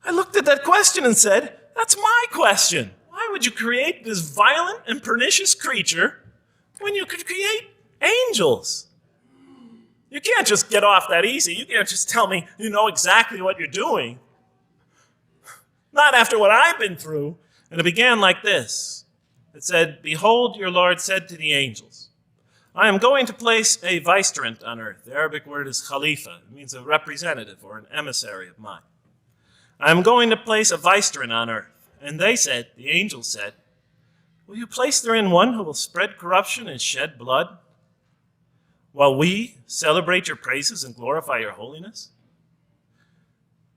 I looked at that question and said, that's my question. Why would you create this violent and pernicious creature when you could create angels? You can't just get off that easy. You can't just tell me you know exactly what you're doing. Not after what I've been through. And it began like this. It said, behold, your Lord said to the angels, I am going to place a vicegerent on earth. The Arabic word is khalifa. It means a representative or an emissary of mine. I am going to place a vicegerent on earth. And they said, the angels said, will you place therein one who will spread corruption and shed blood, while we celebrate your praises and glorify your holiness?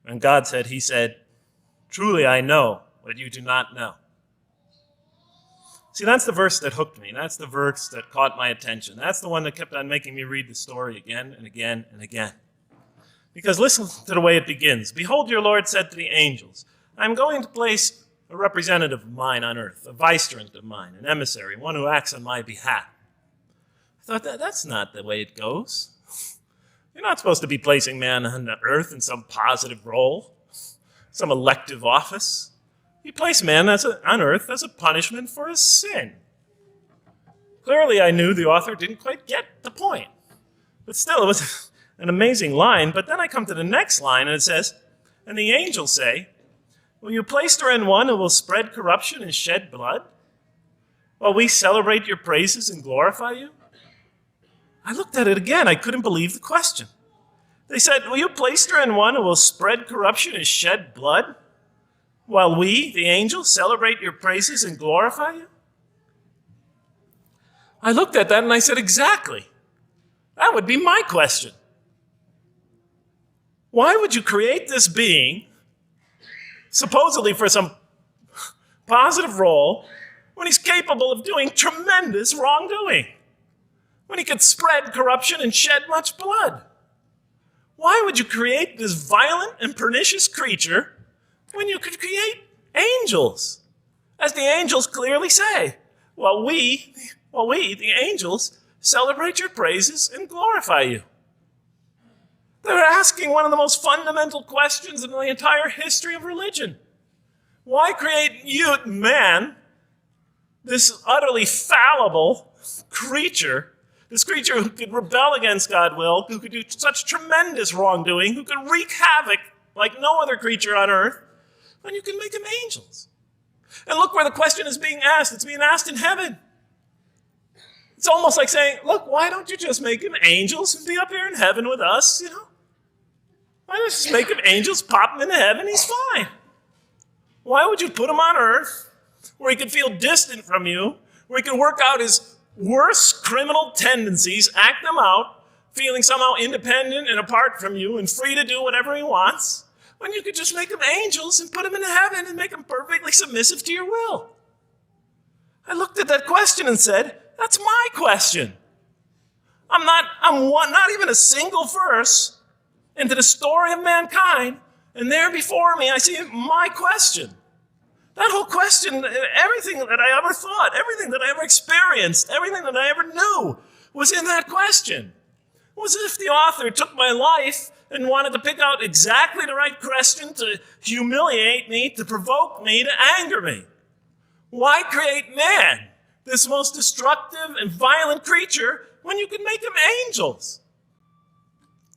And God said, he said, truly I know what you do not know. See, that's the verse that hooked me. That's the verse that caught my attention. That's the one that kept on making me read the story again and again and again. Because listen to the way it begins. Behold, your Lord said to the angels, I'm going to place a representative of mine on earth, a vicegerent of mine, an emissary, one who acts on my behalf. I thought, that's not the way it goes. You're not supposed to be placing man on earth in some positive role, some elective office. You place man on earth as a punishment for his sin. Clearly, I knew the author didn't quite get the point. But still, it was an amazing line. But then I come to the next line, and it says, and the angels say, will you place therein one who will spread corruption and shed blood, while we celebrate your praises and glorify you? I looked at it again. I couldn't believe the question. They said, will you place therein one who will spread corruption and shed blood, while we, the angels, celebrate your praises and glorify you? I looked at that and I said, exactly. That would be my question. Why would you create this being, supposedly for some positive role, when he's capable of doing tremendous wrongdoing? When he could spread corruption and shed much blood? Why would you create this violent and pernicious creature when you could create angels? As the angels clearly say, while we, the angels, celebrate your praises and glorify you. They're asking one of the most fundamental questions in the entire history of religion. Why create you, man, this utterly fallible creature, this creature who could rebel against God's will, who could do such tremendous wrongdoing, who could wreak havoc like no other creature on earth, when you can make them angels? And look where the question is being asked. It's being asked in heaven. It's almost like saying, look, why don't you just make them angels and be up here in heaven with us, Why don't you just make them angels, pop them into heaven, he's fine. Why would you put him on earth where he could feel distant from you, where he could work out his worst criminal tendencies, act them out, feeling somehow independent and apart from you and free to do whatever he wants, when you could just make them angels and put them into heaven and make them perfectly submissive to your will? I looked at that question and said, that's my question. I'm not even a single verse into the story of mankind, and there before me I see my question. That whole question, everything that I ever thought, everything that I ever experienced, everything that I ever knew was in that question. It was as if the author took my life and wanted to pick out exactly the right question to humiliate me, to provoke me, to anger me. Why create man, this most destructive and violent creature, when you can make them angels?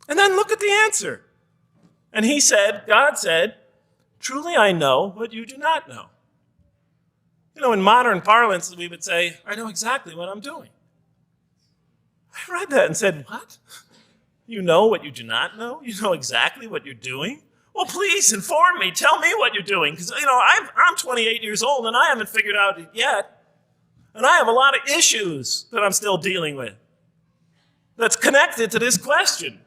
And then look at the answer. And he said, God said, truly I know what you do not know. In modern parlance, we would say, I know exactly what I'm doing. I read that and said, what? You know what you do not know? You know exactly what you're doing? Well, please inform me. Tell me what you're doing. Because, I'm 28 years old and I haven't figured out it yet. And I have a lot of issues that I'm still dealing with that's connected to this question.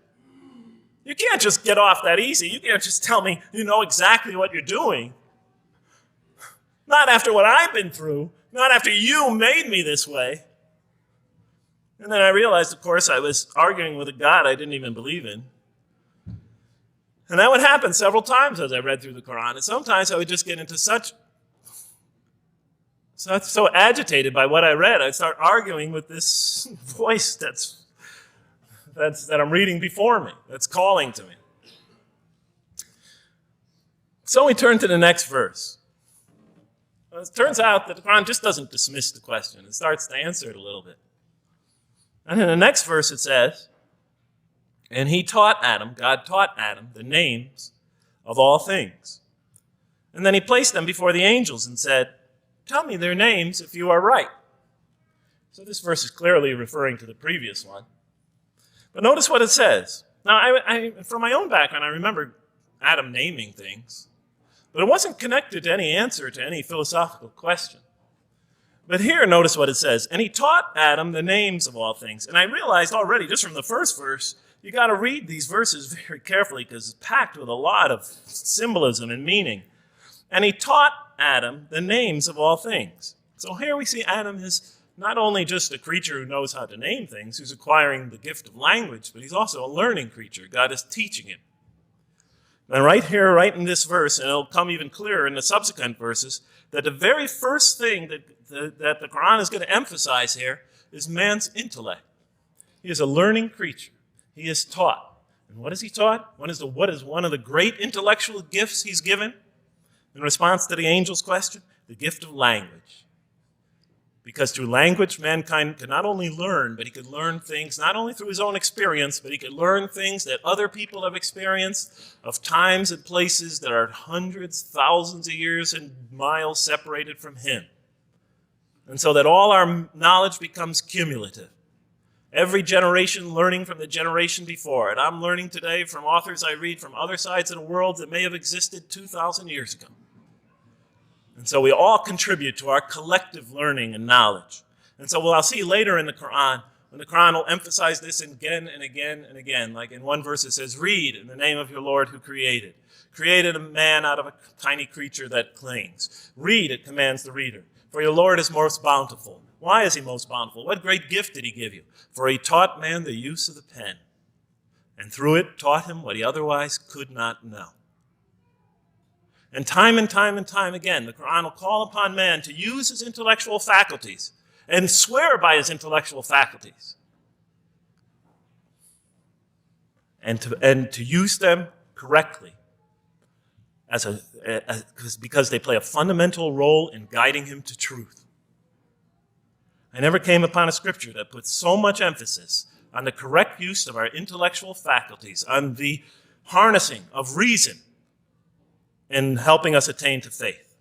You can't just get off that easy. You can't just tell me you know exactly what you're doing. Not after what I've been through. Not after you made me this way. And then I realized, of course, I was arguing with a God I didn't even believe in. And that would happen several times as I read through the Quran. And sometimes I would just get into so agitated by what I read, I'd start arguing with this voice that I'm reading before me, that's calling to me. So we turn to the next verse. Well, it turns out that the Quran just doesn't dismiss the question. It starts to answer it a little bit. And in the next verse it says, and he taught Adam, God taught Adam, the names of all things. And then he placed them before the angels and said, tell me their names if you are right. So this verse is clearly referring to the previous one. But notice what it says. Now, I from my own background, I remember Adam naming things, but it wasn't connected to any answer to any philosophical question. But here, notice what it says. And he taught Adam the names of all things. And I realized already, just from the first verse, you got to read these verses very carefully because it's packed with a lot of symbolism and meaning. And he taught Adam the names of all things. So here we see Adam is not only just a creature who knows how to name things, who's acquiring the gift of language, but he's also a learning creature. God is teaching him. And right here, right in this verse, and it'll come even clearer in the subsequent verses, that the very first thing that the Quran is going to emphasize here is man's intellect. He is a learning creature. He is taught. And what is he taught? What is one of the great intellectual gifts he's given in response to the angel's question? The gift of language. Because through language, mankind could not only learn, but he could learn things not only through his own experience, but he could learn things that other people have experienced of times and places that are hundreds, thousands of years and miles separated from him. And so that all our knowledge becomes cumulative. Every generation learning from the generation before it. I'm learning today from authors I read from other sides of the world that may have existed 2,000 years ago. And so we all contribute to our collective learning and knowledge. And so I'll see later in the Quran, when the Quran will emphasize this again and again and again. Like in one verse it says, read in the name of your Lord who created. Created a man out of a tiny creature that clings. Read, it commands the reader. For your Lord is most bountiful. Why is he most bountiful? What great gift did he give you? For he taught man the use of the pen. And through it taught him what he otherwise could not know. And time again, the Quran will call upon man to use his intellectual faculties and swear by his intellectual faculties. And to use them correctly because they play a fundamental role in guiding him to truth. I never came upon a scripture that puts so much emphasis on the correct use of our intellectual faculties, on the harnessing of reason, in helping us attain to faith.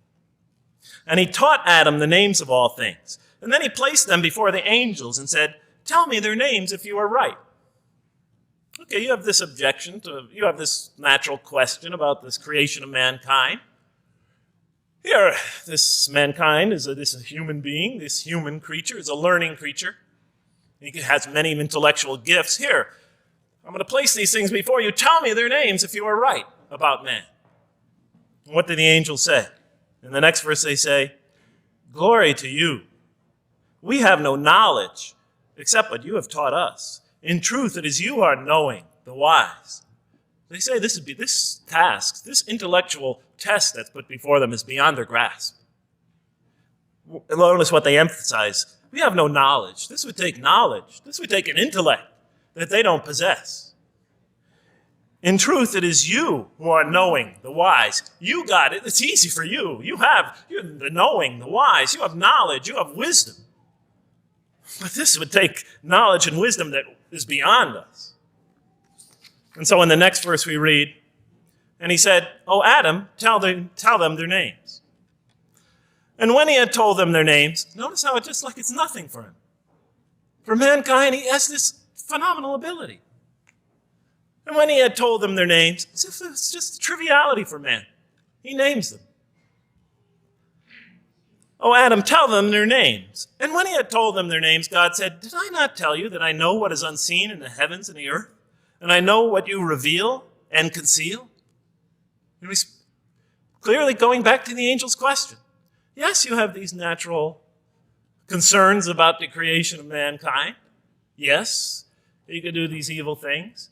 And he taught Adam the names of all things. And then he placed them before the angels and said, tell me their names if you are right. Okay, you have this objection, you have this natural question about this creation of mankind. Here, this mankind is this human being, this human creature is a learning creature. He has many intellectual gifts. Here, I'm going to place these things before you. Tell me their names if you are right about man. What did the angels say? In the next verse they say, glory to you. We have no knowledge except what you have taught us. In truth, it is you who are knowing, the wise. They say this task, this intellectual test that's put before them is beyond their grasp. Notice what they emphasize. We have no knowledge. This would take knowledge. This would take an intellect that they don't possess. In truth, it is you who are knowing, the wise. You got it. It's easy for you. You're the knowing, the wise. You have knowledge. You have wisdom. But this would take knowledge and wisdom that is beyond us. And so in the next verse we read, and he said, "O Adam, tell them their names." And when he had told them their names, notice how it's like it's nothing for him. For mankind, he has this phenomenal ability. And when he had told them their names, it's just a triviality for man. He names them. "O Adam, tell them their names." And when he had told them their names, God said, "Did I not tell you that I know what is unseen in the heavens and the earth? And I know what you reveal and conceal?" And he's clearly going back to the angel's question. Yes, you have these natural concerns about the creation of mankind. Yes, he could do these evil things.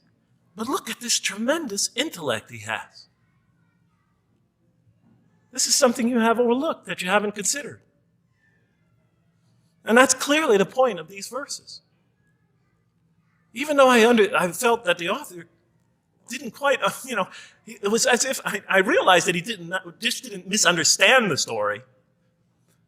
But look at this tremendous intellect he has. This is something you have overlooked, that you haven't considered. And that's clearly the point of these verses. Even though I felt that the author didn't quite, it was as if I realized that he just didn't misunderstand the story.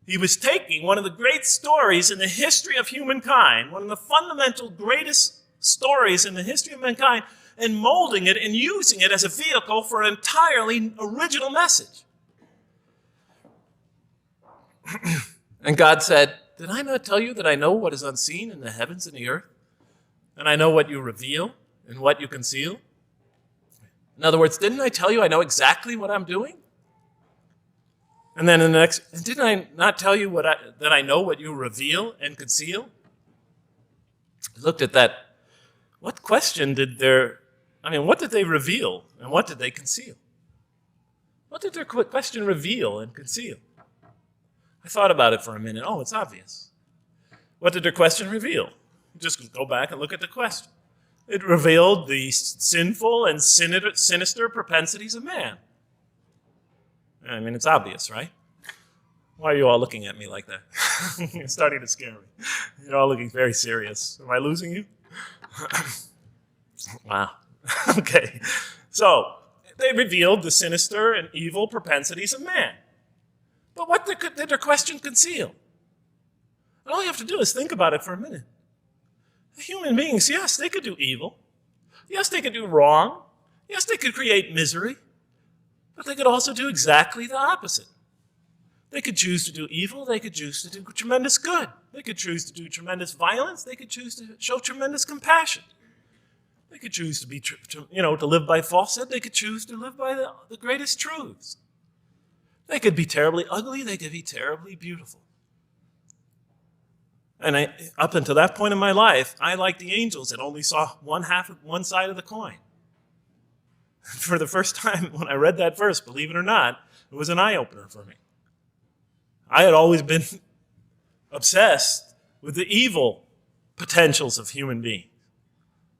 He was taking one of the great stories in the history of humankind, one of the fundamental greatest stories in the history of mankind, and molding it and using it as a vehicle for an entirely original message. And God said, did I not tell you that I know what is unseen in the heavens and the earth? And I know what you reveal and what you conceal? In other words, didn't I tell you I know exactly what I'm doing? And then in the next, didn't I not tell you that I know what you reveal and conceal? I looked at that. What did they reveal and what did they conceal? What did their question reveal and conceal? I thought about it for a minute. Oh, it's obvious. What did their question reveal? Just go back and look at the question. It revealed the sinful and sinister propensities of man. I mean, it's obvious, right? Why are you all looking at me like that? You're starting to scare me. You're all looking very serious. Am I losing you? Wow. Okay. So, they revealed the sinister and evil propensities of man. But what did their question conceal? And all you have to do is think about it for a minute. Human beings, yes, they could do evil. Yes, they could do wrong. Yes, they could create misery. But they could also do exactly the opposite. They could choose to do evil. They could choose to do tremendous good. They could choose to do tremendous violence. They could choose to show tremendous compassion. They could choose to be, to live by falsehood. They could choose to live by the greatest truths. They could be terribly ugly. They could be terribly beautiful. And up until that point in my life, I, like the angels, had only saw one side of the coin. For the first time when I read that verse, believe it or not, it was an eye-opener for me. I had always been obsessed with the evil potentials of human beings.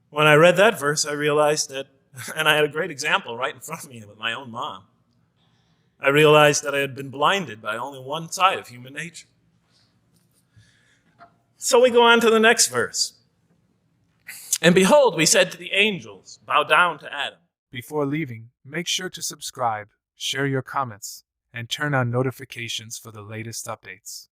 When I read that verse, I realized that, and I had a great example right in front of me with my own mom. I realized that I had been blinded by only one side of human nature. So we go on to the next verse. And behold, we said to the angels, bow down to Adam. Before leaving, make sure to subscribe, share your comments, and turn on notifications for the latest updates.